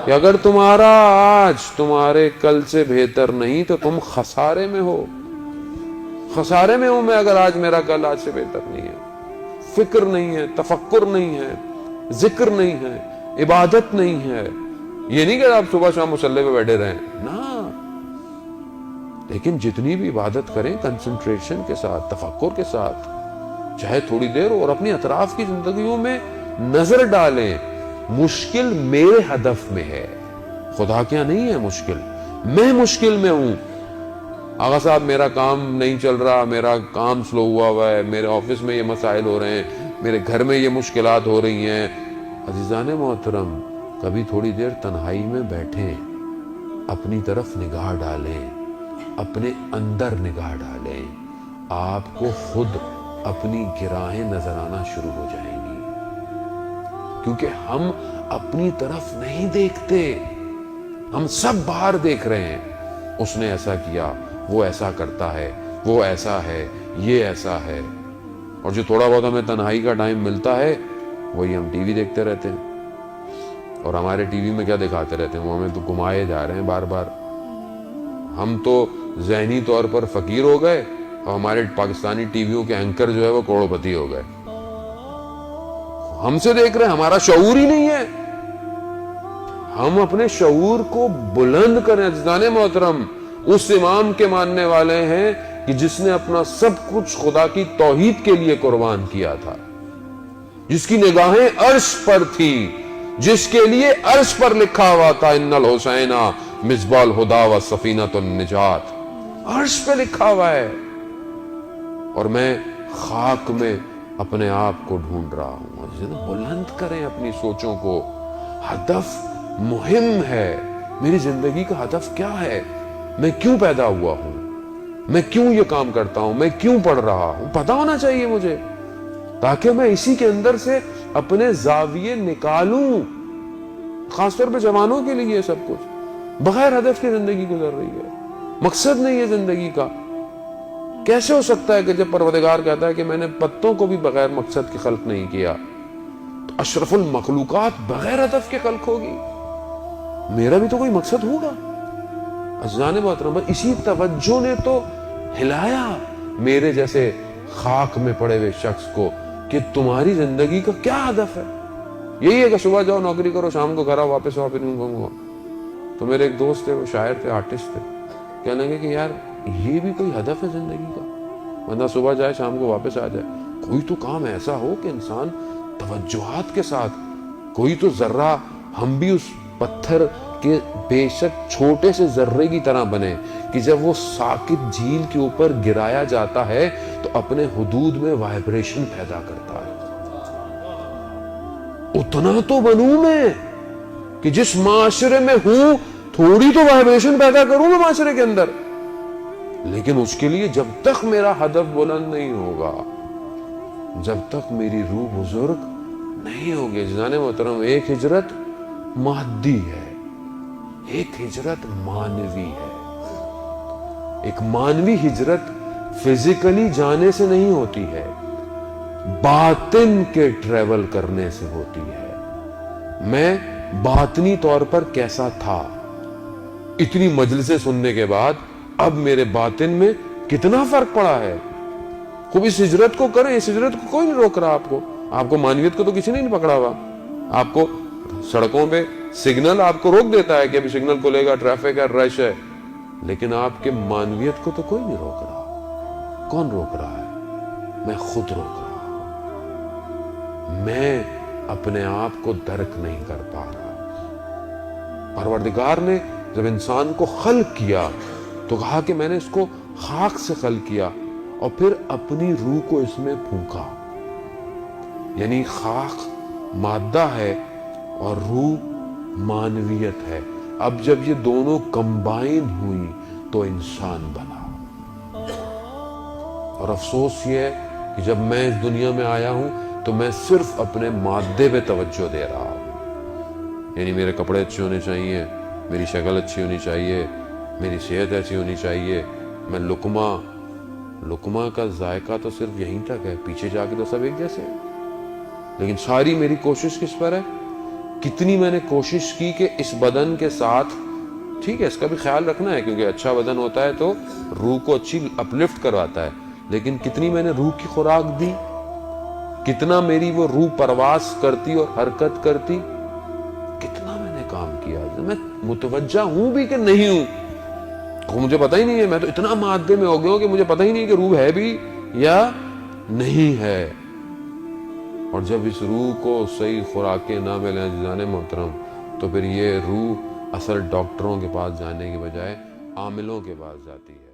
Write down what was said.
کہ اگر تمہارا آج تمہارے کل سے بہتر نہیں تو تم خسارے میں ہو. خسارے میں ہوں میں اگر آج میرا کل آج سے بہتر نہیں ہے. فکر نہیں ہے, تفکر نہیں ہے, ذکر نہیں ہے, عبادت نہیں ہے. یہ نہیں کہ آپ صبح شام مصلی پہ بیٹھے رہیں نا, لیکن جتنی بھی عبادت کریں کنسنٹریشن کے ساتھ, تفکر کے ساتھ, چاہے تھوڑی دیر, اور اپنی اطراف کی زندگیوں میں نظر ڈالیں. مشکل میرے ہدف میں ہے, خدا کیا نہیں ہے مشکل, میں مشکل میں ہوں. آغا صاحب میرا کام نہیں چل رہا, میرا کام سلو ہوا ہے, میرے آفس میں یہ مسائل ہو رہے ہیں, میرے گھر میں یہ مشکلات ہو رہی ہیں. عزیزان محترم, کبھی تھوڑی دیر تنہائی میں بیٹھیں, اپنی طرف نگاہ ڈالیں, اپنے اندر نگاہ ڈالیں, آپ کو خود اپنی گراہیں نظر آنا شروع ہو جائیں گی. کیونکہ ہم اپنی طرف نہیں دیکھتے, ہم سب باہر دیکھ رہے ہیں. اس نے ایسا کیا, وہ ایسا کرتا ہے, وہ ایسا ہے, یہ ایسا ہے. اور جو تھوڑا بہت ہمیں تنہائی کا ٹائم ملتا ہے وہی ہم ٹی وی دیکھتے رہتے ہیں. اور ہمارے ٹی وی میں کیا دکھاتے رہتے ہیں, وہ ہمیں تو گھمائے جا رہے ہیں بار بار. ہم تو ذہنی طور پر فقیر ہو گئے اور ہمارے پاکستانی ٹی ویوں کے اینکر جو ہے وہ کروڑ پتی ہو گئے. ہم سے دیکھ رہے ہیں, ہمارا شعور ہی نہیں ہے. ہم اپنے شعور کو بلند کریں. عزیزان محترم, اس امام کے ماننے والے ہیں کہ جس نے اپنا سب کچھ خدا کی توحید کے لیے قربان کیا تھا, جس کی نگاہیں عرش پر تھی, جس کے لیے عرش پر لکھا ہوا تھا ان الحسین مصباح الہدی و سفینۃ النجات, عرش پہ لکھا ہوا ہے. اور میں خاک میں اپنے آپ کو ڈھونڈ رہا ہوں. بلند کریں اپنی سوچوں کو. ہدف مہم ہے. میری زندگی کا ہدف کیا ہے, میں کیوں پیدا ہوا ہوں, میں کیوں یہ کام کرتا ہوں, میں کیوں پڑھ رہا ہوں, پتہ ہونا چاہیے مجھے, تاکہ میں اسی کے اندر سے اپنے زاویے نکالوں. خاص طور پہ جوانوں کے لیے سب کچھ بغیر ہدف کی زندگی گزر رہی ہے, مقصد نہیں ہے زندگی کا. کیسے ہو سکتا ہے کہ جب پروردگار کہتا ہے کہ میں نے پتوں کو بھی بغیر مقصد کے خلق نہیں کیا, تو اشرف المخلوقات بغیر ہدف کے خلق ہوگی. میرا بھی تو کوئی مقصد ہوگا. عزیزان محترم, اسی توجہ نے تو ہلایا میرے جیسے خاک میں پڑے ہوئے شخص کو کہ تمہاری زندگی کا کیا ہدف ہے. یہی ہے کہ صبح جاؤ نوکری کرو, شام کو گھر آؤ, واپس آؤ, پھر گا. تو میرے ایک دوست تھے, وہ شاعر تھے, آرٹسٹ تھے, کہنے لگے کہ یار یہ بھی کوئی ہدف ہے زندگی کا, بندہ صبح جائے شام کو واپس آ جائے. کوئی تو کام ایسا ہو کہ انسان توجہات کے ساتھ, کوئی تو ذرہ ہم بھی اس پتھر کے بے شک چھوٹے سے ذرے کی طرح بنے کہ جب وہ ساکت جھیل کے اوپر گرایا جاتا ہے تو اپنے حدود میں وائبریشن پیدا کرتا ہے. اتنا تو بنوں میں کہ جس معاشرے میں ہوں تھوڑی تو وائبریشن پیدا کروں میں معاشرے کے اندر. لیکن اس کے لیے جب تک میرا ہدف بلند نہیں ہوگا, جب تک میری روح بزرگ نہیں ہوگی. جان محترم, ایک ہجرت مادی ہے, ایک ہجرت مانوی ہے. ایک مانوی ہجرت فزیکلی جانے سے نہیں ہوتی ہے, باطن کے ٹریول کرنے سے ہوتی ہے. میں باطنی طور پر کیسا تھا, اتنی مجلسیں سننے کے بعد اب میرے باطن میں کتنا فرق پڑا ہے. خوب اس ہجرت کو کریں, اس ہجرت کو کوئی نہیں روک رہا آپ کو. آپ کو مانویت کو تو کسی نے نہیں پکڑا ہوا. آپ کو سڑکوں پہ سگنل آپ کو روک دیتا ہے کہ ابھی سگنل کو لے گا, ٹریفک ہے, رش ہے, لیکن آپ کے مانویت کو تو کوئی نہیں روک رہا. کون روک رہا ہے؟ میں خود روک رہا ہوں. میں اپنے آپ کو درک نہیں کر پا رہا. پروردگار نے جب انسان کو خلق کیا تو کہا کہ میں نے اس کو خاک سے خلق کیا اور پھر اپنی روح کو اس میں پھونکا. یعنی خاک مادہ ہے اور روح مانویت ہے. اب جب یہ دونوں کمبائن ہوئی تو انسان بنا. اور افسوس یہ ہے کہ جب میں اس دنیا میں آیا ہوں تو میں صرف اپنے مادے پہ توجہ دے رہا ہوں. یعنی میرے کپڑے اچھے ہونے چاہیے, میری شکل اچھی ہونی چاہیے, میری صحت ایسی ہونی چاہیے. میں لقمہ کا ذائقہ تو صرف یہیں تک ہے, پیچھے جا کے تو سب ایک جیسے ہیں. لیکن ساری میری کوشش کس پر ہے کتنی میں نے کوشش کی کہ اس بدن کے ساتھ، ٹھیک ہے اس کا بھی خیال رکھنا ہے کیونکہ اچھا بدن ہوتا ہے تو روح کو اچھی اپلفٹ کرواتا ہے، لیکن کتنی میں نے روح کی خوراک دی، کتنا میری وہ روح پرواز کرتی اور حرکت کرتی، کتنا میں نے کام کیا، میں متوجہ ہوں بھی کہ نہیں ہوں، مجھے پتہ ہی نہیں ہے، میں تو اتنا مادے میں ہو گیا ہوں کہ مجھے پتہ ہی نہیں کہ روح ہے بھی یا نہیں ہے۔ اور جب اس روح کو صحیح خوراکیں نہ ملیں عزیزان محترم، تو پھر یہ روح اصل ڈاکٹروں کے پاس جانے کی بجائے عاملوں کے پاس جاتی ہے۔